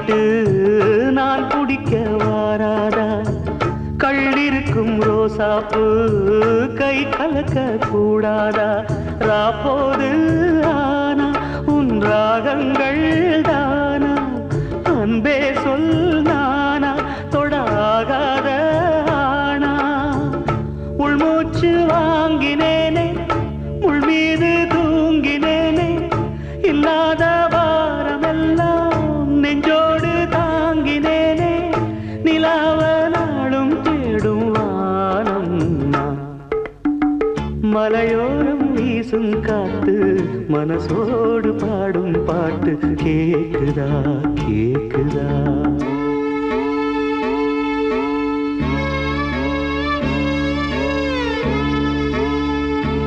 விட்டு நான் குடிக்க வாராதா கள்ளிருக்கும் ரோசாப்பு கை கலக்க கூடாதா ராப்போது ஆனா உன் ராகங்கள் தானா அன்பே சொல் நானா தொடாகாத ஆனா உள்மூச்சு வாங்கினேனே உள் மீது தூங்கினேனே இல்லாத வாரமெல்லாம் நெஞ்சோடு தாங்கினேனே நிலாவ நாளும் தேடும் வானம் மலையோரம் வீசும் காத்து மனசோடு பாடும் பாட்டு கேக்குதா கேக்குதா